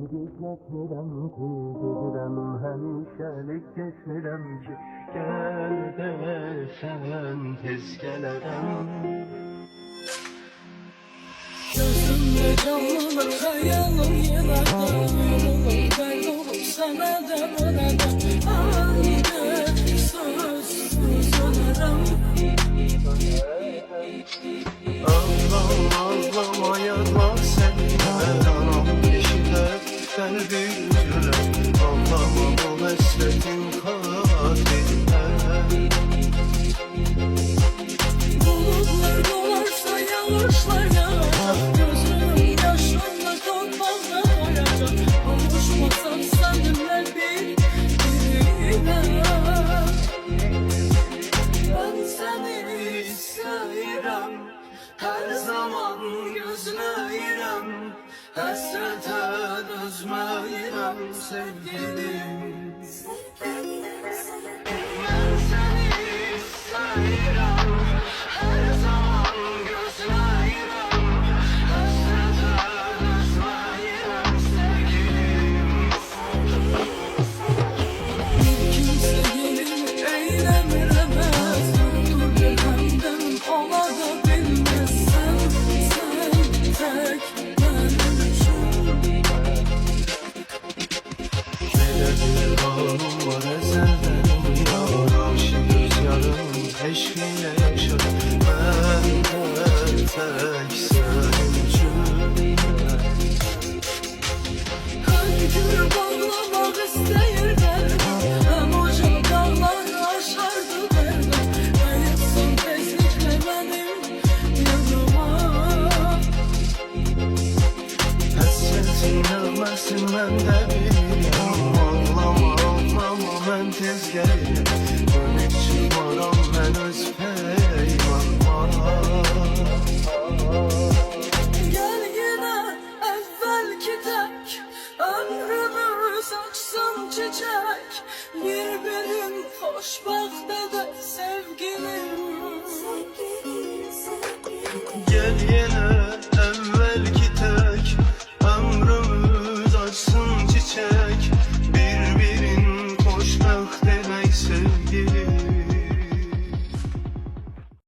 Gecikmirəm ki, gedirəm, həmişəlik keçmirəm ki, gəl desən tez gələrəm. Gözümdə canlanır xəyalım yenədə, yolum qaynolub sənə də burada. Haydi sözsüz ölərəm. Ağlama yazma səni, anam eşidər qəlbi üzürəm. Ağlama bu həsrətin xatirinə. Bulutlar dolarsa yağışlar yağacaq, gözüm yaşımla torpaqda doyacaq. Oluşmasam səninlə bir-birinə. Ben səni istəyirəm, hər zaman gözləyirəm, həsrətə dözməyirəm sevgilim. Ben səni istəyirəm, hər zaman gözləyirəm, həsrətə dözməyirəm sevgilim. Bir kimsə gelin eyləmirəməz, dur gələmdən ola da bilməzsən, sən tək mənim üçün. Belə bir bağım var əzəldən yar, aşıq yarım eşqilə yaşar. Mən də tək sənin üçün. Hər gün bağlamaq istəyir qəlbim, həm oca dağları aşardı qəlbim. Qayıtsan tezliklə mənim yanıma. Həsrətin ölməsin məndə bilirəm. Ağlama mən tez gəlirəm. Dönüb çıxmaram mən öz peymanıma. Gel yine evvelki tek, ömrümüz açsın çiçek. Birbirim xoşbaxt edək sevgilim. Gel yine